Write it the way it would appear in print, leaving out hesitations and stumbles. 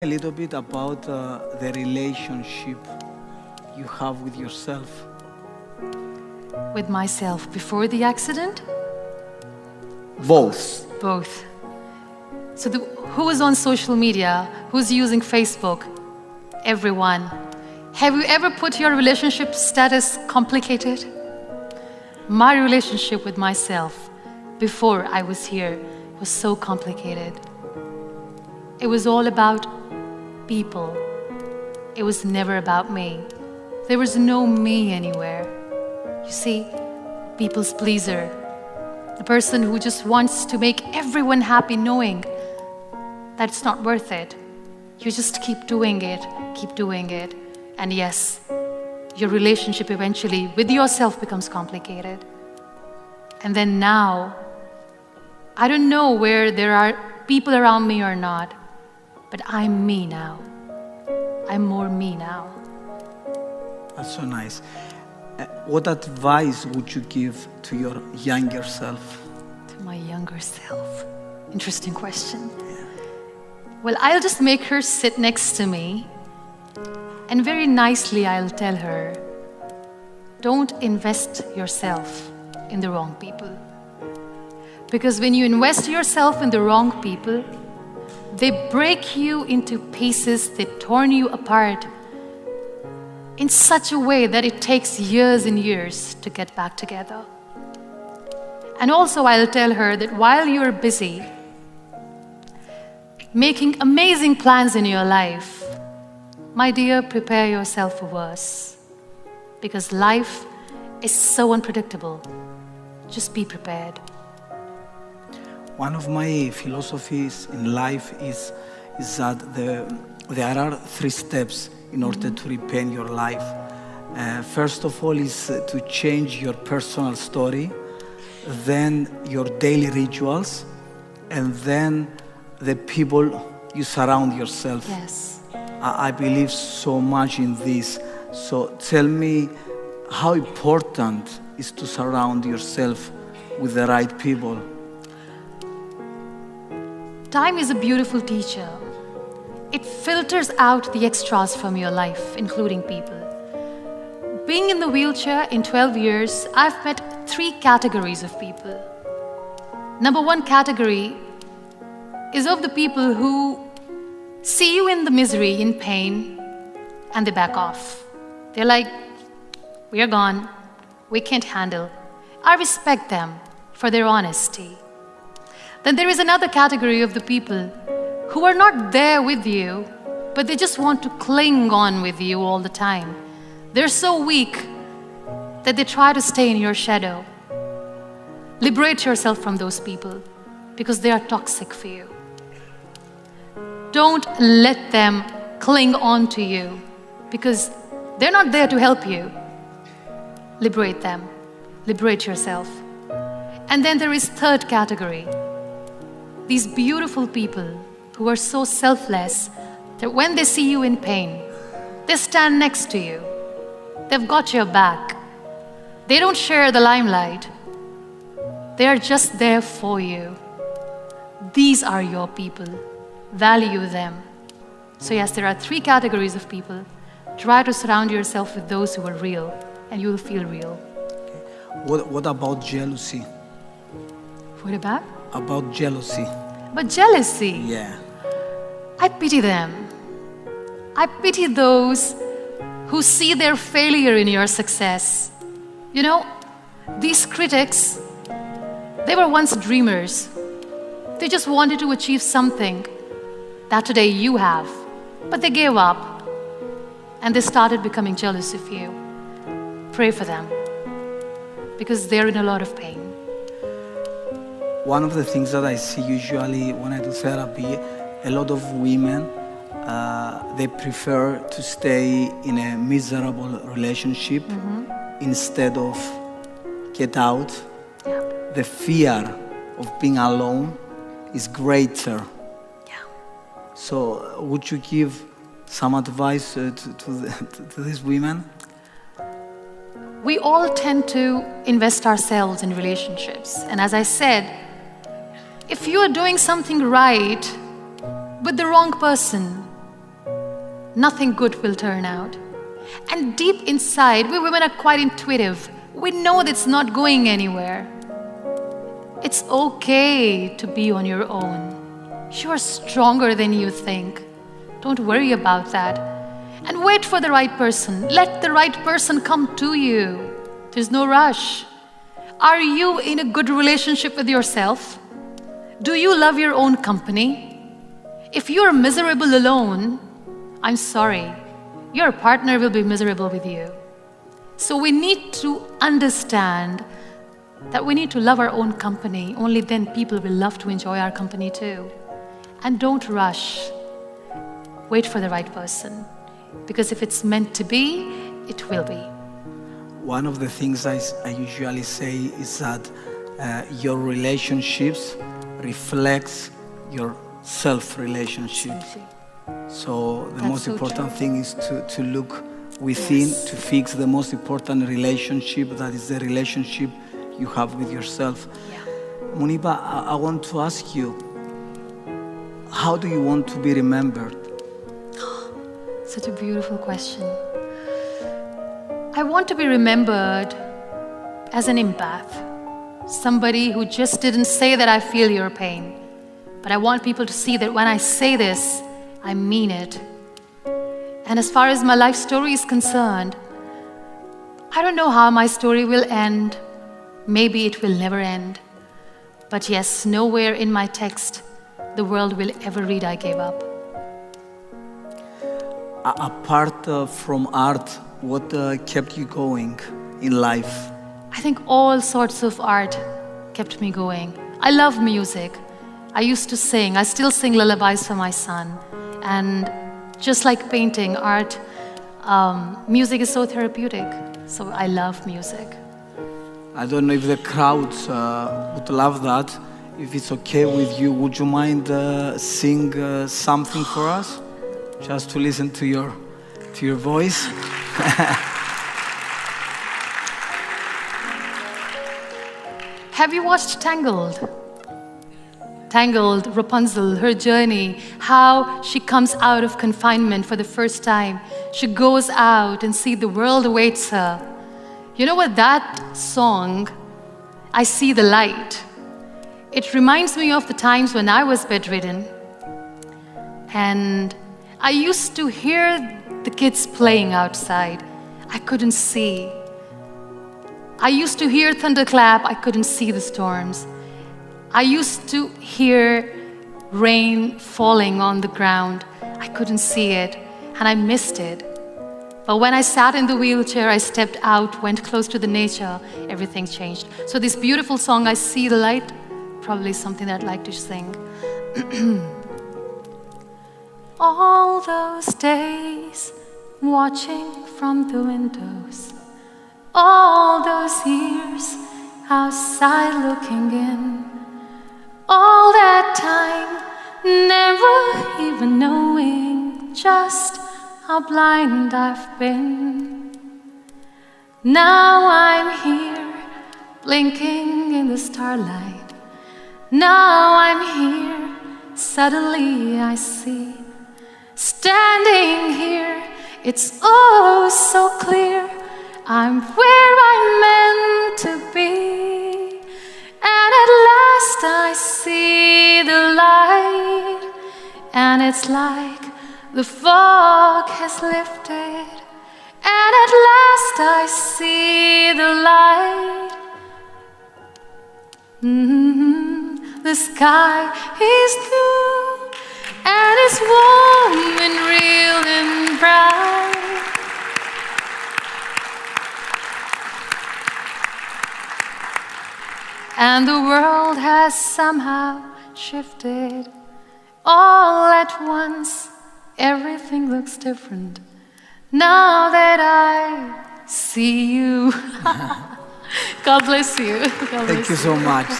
A little bit about the relationship you have with yourself. With myself before the accident? Both. Both. So who is on social media? Who's using Facebook? Everyone. Have you ever put your relationship status complicated? My relationship with myself before I was here was so complicated. It was all about people. It was never about me. There was no me anywhere. You see, people's pleaser. The person who just wants to make everyone happy knowing that it's not worth it. You just keep doing it. And yes, your relationship eventually with yourself becomes complicated. And then now, I don't know where there are people around me or not, but I'm me now. I'm more me now. That's so nice. What advice would you give to your younger self? To my younger self? Interesting question. Yeah. Well, I'll just make her sit next to me, and very nicely I'll tell her, don't invest yourself in the wrong people. Because when you invest yourself in the wrong people, they break you into pieces, they torn you apart in such a way that it takes years and years to get back together. And also I'll tell her that while you're busy making amazing plans in your life, my dear, prepare yourself for worse. Because life is so unpredictable. Just be prepared. One of my philosophies in life is that there are 3 steps in order to repent your life. First of all is to change your personal story, then your daily rituals, and then the people you surround yourself. Yes. I believe so much in this. So tell me how important is to surround yourself with the right people. Time is a beautiful teacher. It filters out the extras from your life, including people. Being in the wheelchair in 12 years, I've met 3 categories of people. Number 1 category is of the people who see you in the misery, in pain, and they back off. They're like, we are gone, we can't handle. I respect them for their honesty. Then there is another category of the people who are not there with you, but they just want to cling on with you all the time. They're so weak that they try to stay in your shadow. Liberate yourself from those people because they are toxic for you. Don't let them cling on to you because they're not there to help you. Liberate them. Liberate yourself. And then there is 3rd category. These beautiful people who are so selfless that when they see you in pain, they stand next to you. They've got your back. They don't share the limelight. They are just there for you. These are your people. Value them. So yes, there are 3 categories of people. Try to surround yourself with those who are real, and you will feel real. What about jealousy? What about? About jealousy. But jealousy? Yeah. I pity them. I pity those who see their failure in your success. You know, these critics, they were once dreamers. They just wanted to achieve something that today you have. But they gave up and they started becoming jealous of you. Pray for them because they're in a lot of pain. One of the things that I see usually when I do therapy, a lot of women, they prefer to stay in a miserable relationship instead of get out. Yeah. The fear of being alone is greater. Yeah. So would you give some advice to these women? We all tend to invest ourselves in relationships. And as I said, if you are doing something right with the wrong person, nothing good will turn out. And deep inside, we women are quite intuitive. We know that it's not going anywhere. It's okay to be on your own. You're stronger than you think. Don't worry about that. And wait for the right person. Let the right person come to you. There's no rush. Are you in a good relationship with yourself? Do you love your own company? If you're miserable alone, I'm sorry, your partner will be miserable with you. So we need to understand that we need to love our own company. Only then people will love to enjoy our company too. And don't rush. Wait for the right person. Because if it's meant to be, it will be. One of the things I usually say is that your relationships reflects your self-relationship. So the most important thing is to look within, to fix the most important relationship, that is the relationship you have with yourself. Yeah. Muniba, I want to ask you, how do you want to be remembered? Such a beautiful question. I want to be remembered as an empath, somebody who just didn't say that I feel your pain, but I want people to see that when I say this, I mean it. And as far as my life story is concerned, I don't know how my story will end. Maybe it will never end. But yes, nowhere in my text the world will ever read I gave up. Apart from art, what kept you going in life? I think all sorts of art kept me going. I love music. I used to sing. I still sing lullabies for my son. And just like painting, art, music is so therapeutic. So I love music. I don't know if the crowds would love that. If it's okay with you, would you mind sing something for us? Just to listen to your voice. Have you watched Tangled? Tangled, Rapunzel, her journey, how she comes out of confinement for the first time. She goes out and sees the world awaits her. You know what, that song, I See the Light, it reminds me of the times when I was bedridden. And I used to hear the kids playing outside. I couldn't see. I used to hear thunderclap. I couldn't see the storms. I used to hear rain falling on the ground. I couldn't see it, and I missed it. But when I sat in the wheelchair, I stepped out, went close to the nature, everything changed. So this beautiful song, I See the Light, probably something that I'd like to sing. All those days watching from the windows, all those years outside looking in, all that time never even knowing just how blind I've been. Now I'm here blinking in the starlight. Now I'm here, suddenly I see. Standing here, it's oh so clear, I'm where I'm meant to be. And at last I see the light, and it's like the fog has lifted. And at last I see the light. The sky is blue, and it's warm and real and bright. And the world has somehow shifted. All at once, everything looks different. Now that I see you. God bless you. God bless Thank you so much.